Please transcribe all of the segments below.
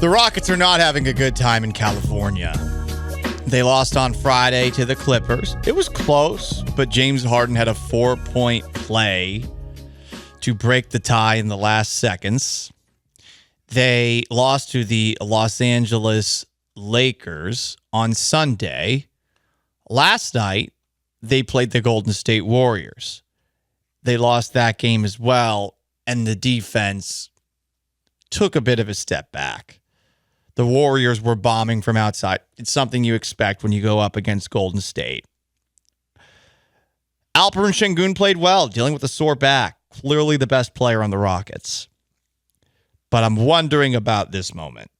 The Rockets are not having a good time in California. They lost on Friday to the Clippers. It was close, but James Harden had a 4-point play to break the tie in the last seconds. They lost to the Los Angeles Lakers on Sunday. Last night, they played the Golden State Warriors. They lost that game as well, and the defense took a bit of a step back. The Warriors were bombing from outside. It's something you expect when you go up against Golden State. Alperen Şengün played well, dealing with a sore back. Clearly the best player on the Rockets. But I'm wondering about this moment.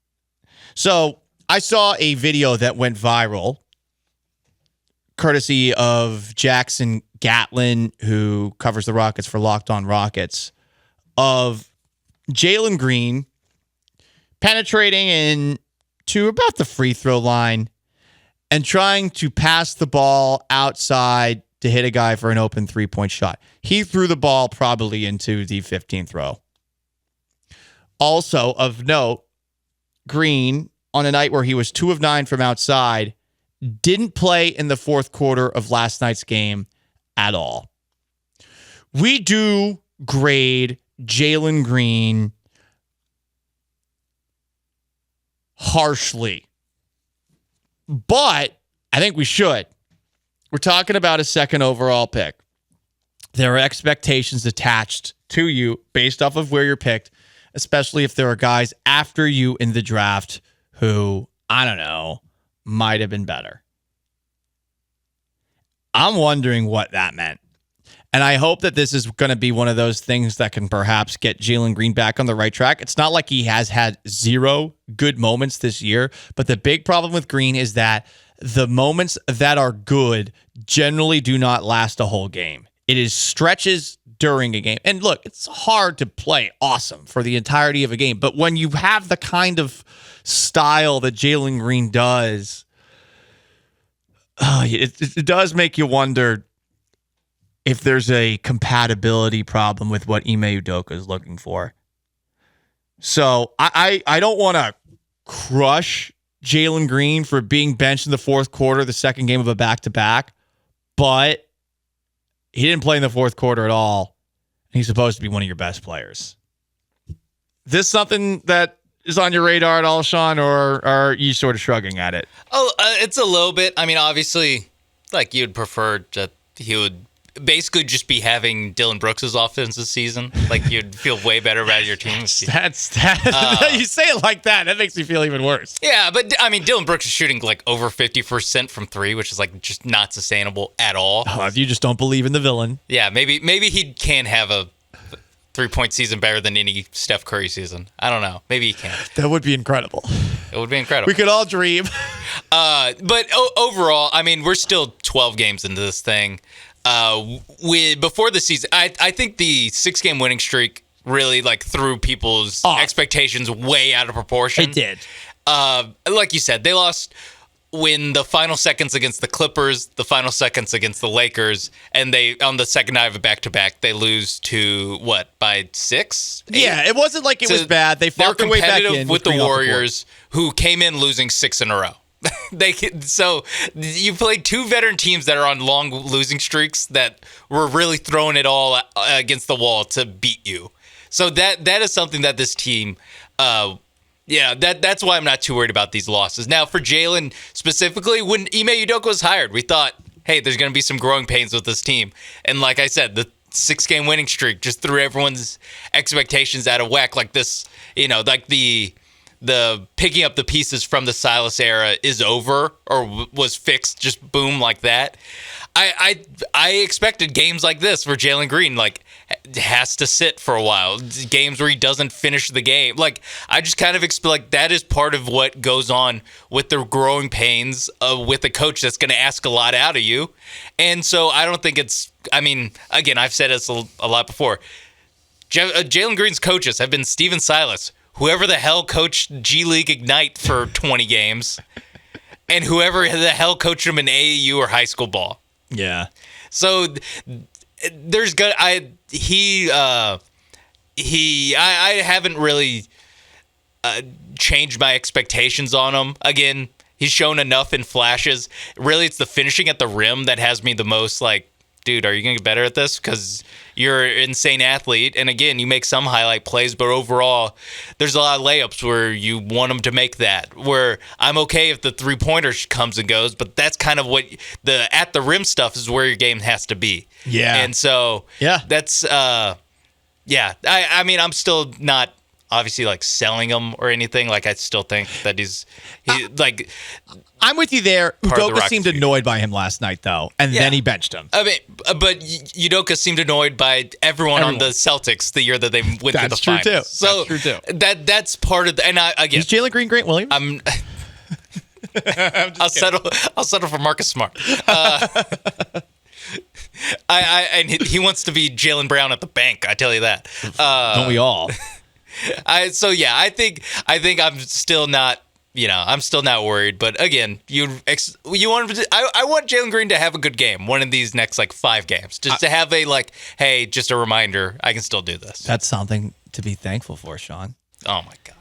So I saw a video that went viral, courtesy of Jackson Gatlin, who covers the Rockets for Locked On Rockets, of Jalen Green penetrating into about the free throw line and trying to pass the ball outside to hit a guy for an open 3-point shot. He threw the ball probably into the 15th row. Also of note, Green, on a night where he was 2 of 9 from outside, didn't play in the fourth quarter of last night's game at all. We do grade Jalen Green harshly, but I think we should. We're talking about a second overall pick. There are expectations attached to you based off of where you're picked, especially if there are guys after you in the draft who, I don't know, might have been better. I'm wondering what that meant. And I hope that this is going to be one of those things that can perhaps get Jalen Green back on the right track. It's not like he has had 0 good moments this year, but the big problem with Green is that the moments that are good generally do not last a whole game. It is stretches during a game. And look, it's hard to play awesome for the entirety of a game, but when you have the kind of style that Jalen Green does, it does make you wonder if there's a compatibility problem with what Ime Udoka is looking for. So I don't want to crush Jalen Green for being benched in the fourth quarter, the second game of a back-to-back, but he didn't play in the fourth quarter at all. He's supposed to be one of your best players. This something that is on your radar at all, Sean, or are you sort of shrugging at it? It's a little bit. I mean, obviously, like you'd prefer that he would basically just be having Dylan Brooks' offense this season. Like you'd feel way better about your team. You say it like that makes me feel even worse. Yeah, but I mean, Dylan Brooks is shooting like over 50% from 3, which is like just not sustainable at all. You just don't believe in the villain. Yeah, maybe he can have a 3-point season better than any Steph Curry season. I don't know. Maybe he can. That would be incredible. It would be incredible. We could all dream. But overall, I mean, we're still 12 games into this thing. Before the season, I think the 6-game winning streak really like threw people's expectations way out of proportion. It did. Like you said, they lost when the final seconds against the Clippers, the final seconds against the Lakers, and they on the second night of a back-to-back, they lose to what, by 6? 8? Yeah, it wasn't like it was bad. They fought their way back in with the Warriors, who came in losing 6 in a row. So you played 2 veteran teams that are on long losing streaks that were really throwing it all against the wall to beat you. So that is something that this team, that's why I'm not too worried about these losses. Now for Jalen specifically, when Ime Udoka was hired, we thought, hey, there's going to be some growing pains with this team. And like I said, the 6-game winning streak just threw everyone's expectations out of whack. Like this, like the picking up the pieces from the Silas era is over or was fixed, just boom like that. I expected games like this where Jalen Green has to sit for a while, games where he doesn't finish the game. I just kind of expect that is part of what goes on with the growing pains with a coach that's going to ask a lot out of you. And so I don't think again, I've said this a lot before. Jalen Green's coaches have been Steven Silas, whoever the hell coached G League Ignite for 20 games, and whoever the hell coached him in AAU or high school ball. Yeah. So there's good. I haven't really changed my expectations on him. Again, he's shown enough in flashes. Really, it's the finishing at the rim that has me the most like, dude, are you going to get better at this? Because you're an insane athlete. And again, you make some highlight plays, but overall, there's a lot of layups where you want them to make that. Where I'm okay if the three-pointer comes and goes, but that's kind of what the at the rim stuff is where your game has to be. Yeah. And so that's, I mean, I'm still not obviously like selling him or anything. Like I still think that he's like. I'm with you there. Udoka seemed annoyed by him last night, though, and then he benched him. I mean, but Udoka seemed annoyed by everyone on the Celtics the year that they went to the finals. Too. So that's true too. That's part of the. And again, he's Jalen Green, Grant Williams. I'll settle for Marcus Smart. And he wants to be Jaylen Brown at the bank. I tell you that. Don't we all? I think I'm still not. I'm still not worried, but again, I want Jalen Green to have a good game, one of these next like 5 games, just to have a like, hey, just a reminder, I can still do this. That's something to be thankful for, Sean. Oh my God.